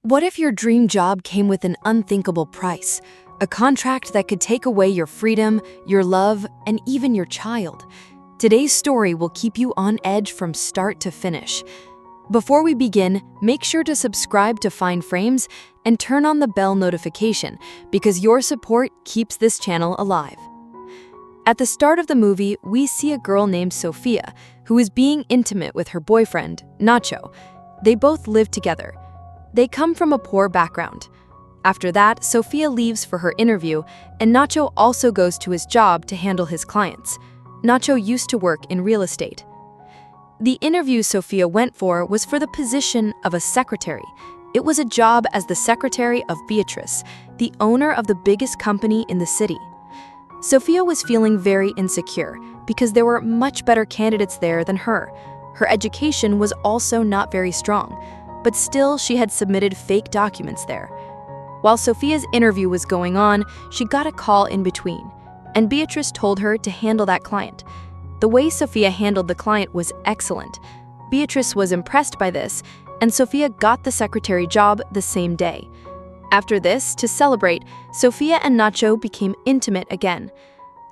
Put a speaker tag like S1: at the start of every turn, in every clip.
S1: What if your dream job came with an unthinkable price? A contract that could take away your freedom, your love, and even your child. Today's story will keep you on edge from start to finish. Before we begin, make sure to subscribe to Find Frames and turn on the bell notification because your support keeps this channel alive. At the start of the movie, we see a girl named Sophia who is being intimate with her boyfriend, Nacho. They both live together. They come from a poor background. After that, Sophia leaves for her interview, and Nacho also goes to his job to handle his clients. Nacho used to work in real estate. The interview Sophia went for was for the position of a secretary. It was a job as the secretary of Beatrice, the owner of the biggest company in the city. Sophia was feeling very insecure because there were much better candidates there than her. Her education was also not very strong, but still she had submitted fake documents there. While Sophia's interview was going on, she got a call in between, and Beatrice told her to handle that client. The way Sophia handled the client was excellent. Beatrice was impressed by this, and Sophia got the secretary job the same day. After this, to celebrate, Sophia and Nacho became intimate again.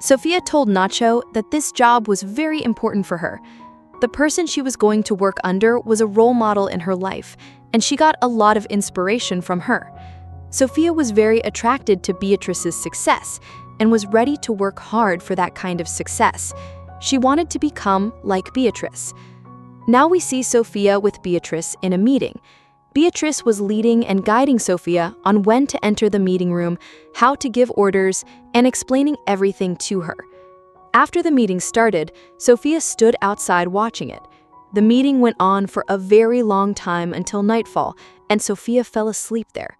S1: Sophia told Nacho that this job was very important for her. The person she was going to work under was a role model in her life, and she got a lot of inspiration from her. Sophia was very attracted to Beatrice's success and was ready to work hard for that kind of success. She wanted to become like Beatrice. Now we see Sophia with Beatrice in a meeting. Beatrice was leading and guiding Sophia on when to enter the meeting room, how to give orders, and explaining everything to her. After the meeting started, Sophia stood outside watching it. The meeting went on for a very long time until nightfall, and Sophia fell asleep there.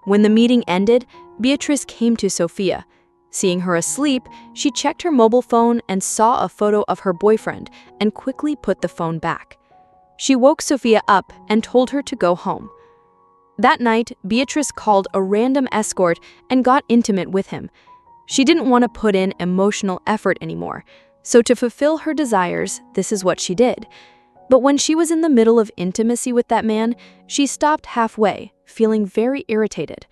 S1: When the meeting ended, Beatrice came to Sophia. Seeing her asleep, she checked her mobile phone and saw a photo of her boyfriend and quickly put the phone back. She woke Sophia up and told her to go home. That night, Beatrice called a random escort and got intimate with him. She didn't want to put in emotional effort anymore, so to fulfill her desires, this is what she did. But when she was in the middle of intimacy with that man, she stopped halfway, feeling very irritated.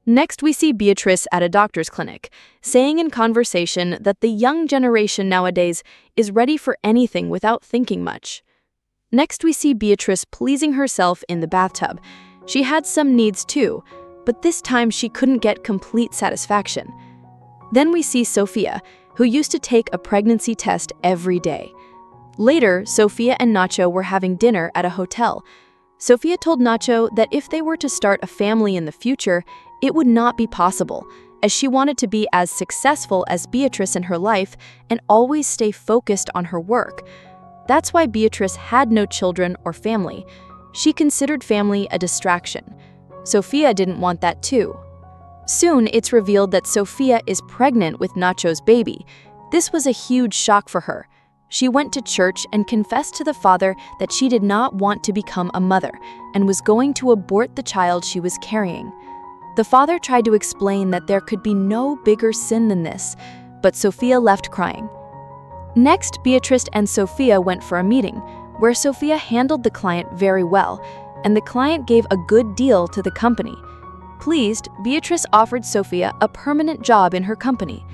S1: Next, we see Beatrice at a doctor's clinic, saying in conversation that the young generation nowadays is ready for anything without thinking much. Next, we see Beatrice pleasing herself in the bathtub. She had some needs too, but this time she couldn't get complete satisfaction. Then we see Sophia, who used to take a pregnancy test every day. Later, Sophia and Nacho were having dinner at a hotel. Sophia told Nacho that if they were to start a family in the future, it would not be possible, as she wanted to be as successful as Beatrice in her life and always stay focused on her work. That's why Beatrice had no children or family. She considered family a distraction. Sophia didn't want that too. Soon, it's revealed that Sophia is pregnant with Nacho's baby. This was a huge shock for her. She went to church and confessed to the father that she did not want to become a mother and was going to abort the child she was carrying. The father tried to explain that there could be no bigger sin than this, but Sophia left crying. Next, Beatrice and Sophia went for a meeting, where Sophia handled the client very well, and the client gave a good deal to the company. Pleased, Beatrice offered Sophia a permanent job in her company.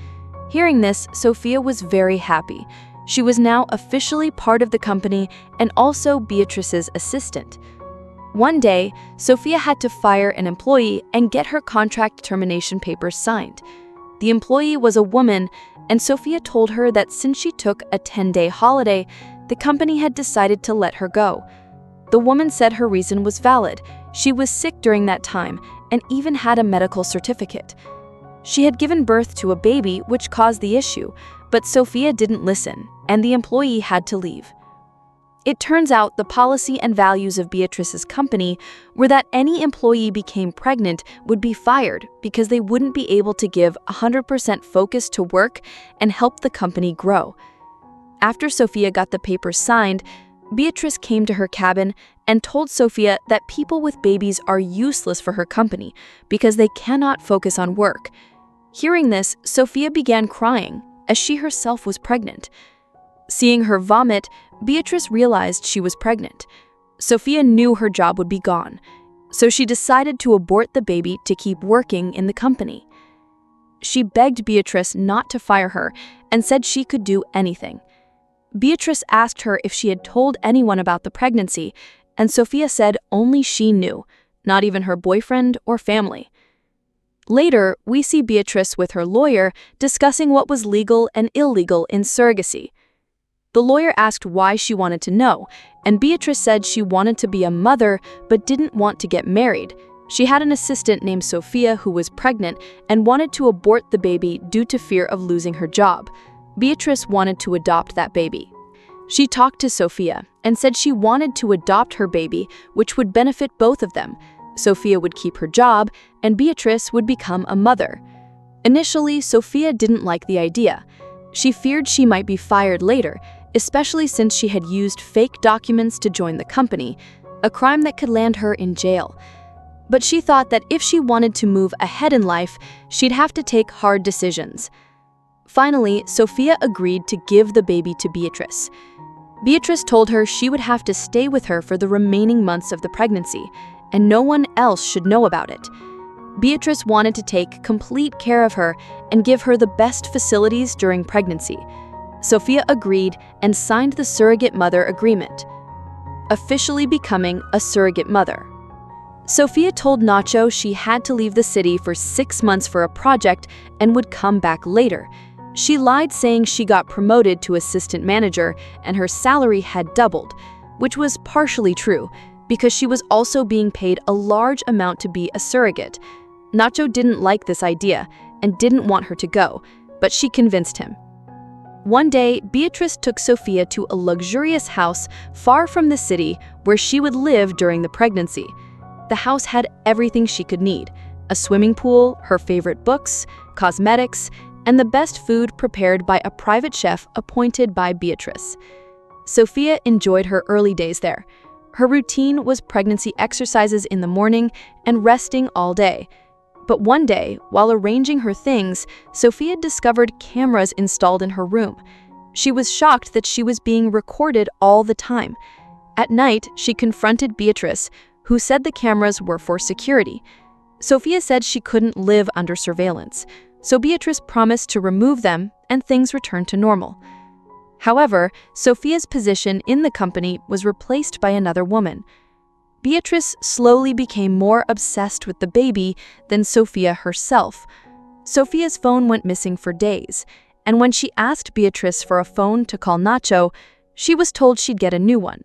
S1: Hearing this, Sophia was very happy. She was now officially part of the company and also Beatrice's assistant. One day, Sophia had to fire an employee and get her contract termination papers signed. The employee was a woman, and Sophia told her that since she took a 10-day holiday, the company had decided to let her go. The woman said her reason was valid. She was sick during that time and even had a medical certificate. She had given birth to a baby, which caused the issue, but Sophia didn't listen, and the employee had to leave. It turns out the policy and values of Beatrice's company were that any employee became pregnant would be fired because they wouldn't be able to give 100% focus to work and help the company grow. After Sophia got the papers signed, Beatrice came to her cabin and told Sophia that people with babies are useless for her company because they cannot focus on work. Hearing this, Sophia began crying, as she herself was pregnant. Seeing her vomit, Beatrice realized she was pregnant. Sophia knew her job would be gone. So she decided to abort the baby to keep working in the company. She begged Beatrice not to fire her and said she could do anything. Beatrice asked her if she had told anyone about the pregnancy, and Sophia said only she knew, not even her boyfriend or family. Later, we see Beatrice with her lawyer discussing what was legal and illegal in surrogacy. The lawyer asked why she wanted to know, and Beatrice said she wanted to be a mother but didn't want to get married. She had an assistant named Sophia who was pregnant and wanted to abort the baby due to fear of losing her job. Beatrice wanted to adopt that baby. She talked to Sophia and said she wanted to adopt her baby, which would benefit both of them. Sophia would keep her job, and Beatrice would become a mother. Initially, Sophia didn't like the idea. She feared she might be fired later, especially since she had used fake documents to join the company, a crime that could land her in jail. But she thought that if she wanted to move ahead in life, she'd have to take hard decisions. Finally, Sophia agreed to give the baby to Beatrice. Beatrice told her she would have to stay with her for the remaining months of the pregnancy, and no one else should know about it. Beatrice wanted to take complete care of her and give her the best facilities during pregnancy. Sophia agreed and signed the surrogate mother agreement, officially becoming a surrogate mother. Sophia told Nacho she had to leave the city for 6 months for a project and would come back later. She lied, saying she got promoted to assistant manager and her salary had doubled, which was partially true because she was also being paid a large amount to be a surrogate. Nacho didn't like this idea and didn't want her to go, but she convinced him. One day, Beatrice took Sophia to a luxurious house far from the city where she would live during the pregnancy. The house had everything she could need: a swimming pool, her favorite books, cosmetics, and the best food prepared by a private chef appointed by Beatrice. Sophia enjoyed her early days there. Her routine was pregnancy exercises in the morning and resting all day. But one day, while arranging her things, Sophia discovered cameras installed in her room. She was shocked that she was being recorded all the time. At night, she confronted Beatrice, who said the cameras were for security. Sophia said she couldn't live under surveillance, so Beatrice promised to remove them and things returned to normal. However, Sophia's position in the company was replaced by another woman. Beatrice slowly became more obsessed with the baby than Sophia herself. Sophia's phone went missing for days, and when she asked Beatrice for a phone to call Nacho, she was told she'd get a new one.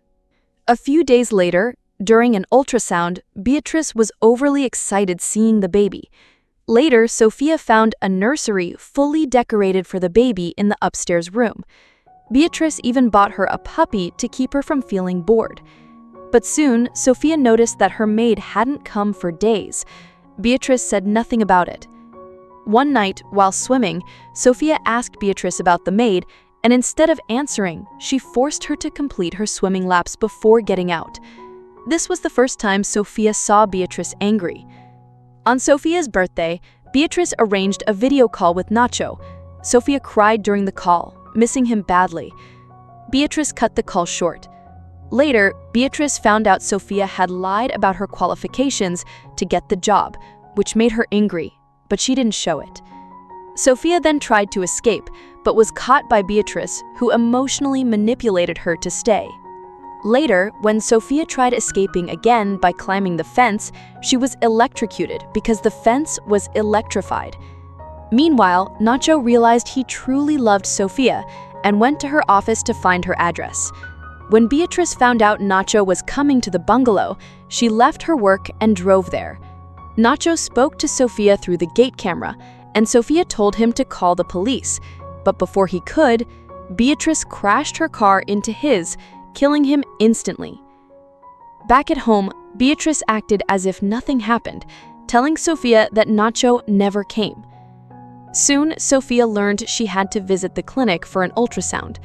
S1: A few days later, during an ultrasound, Beatrice was overly excited seeing the baby. Later, Sophia found a nursery fully decorated for the baby in the upstairs room. Beatrice even bought her a puppy to keep her from feeling bored. But soon, Sophia noticed that her maid hadn't come for days. Beatrice said nothing about it. One night, while swimming, Sophia asked Beatrice about the maid, and instead of answering, she forced her to complete her swimming laps before getting out. This was the first time Sophia saw Beatrice angry. On Sophia's birthday, Beatrice arranged a video call with Nacho. Sophia cried during the call, missing him badly. Beatrice cut the call short. Later, Beatrice found out Sophia had lied about her qualifications to get the job, which made her angry, but she didn't show it. Sophia then tried to escape, but was caught by Beatrice, who emotionally manipulated her to stay. Later, when Sophia tried escaping again by climbing the fence, she was electrocuted because the fence was electrified. Meanwhile, Nacho realized he truly loved Sophia and went to her office to find her address. When Beatrice found out Nacho was coming to the bungalow, she left her work and drove there. Nacho spoke to Sophia through the gate camera, and Sophia told him to call the police. But before he could, Beatrice crashed her car into his, killing him instantly. Back at home, Beatrice acted as if nothing happened, telling Sophia that Nacho never came. Soon, Sophia learned she had to visit the clinic for an ultrasound.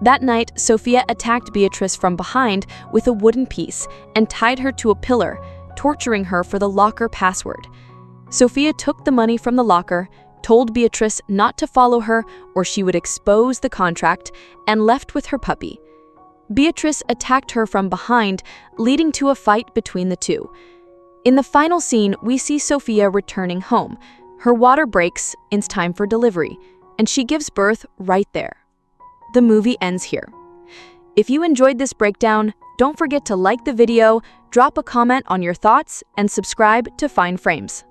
S1: That night, Sophia attacked Beatrice from behind with a wooden piece and tied her to a pillar, torturing her for the locker password. Sophia took the money from the locker, told Beatrice not to follow her or she would expose the contract, and left with her puppy. Beatrice attacked her from behind, leading to a fight between the two. In the final scene, we see Sophia returning home. Her water breaks, it's time for delivery, and she gives birth right there. The movie ends here. If you enjoyed this breakdown, don't forget to like the video, drop a comment on your thoughts, and subscribe to Find Frames.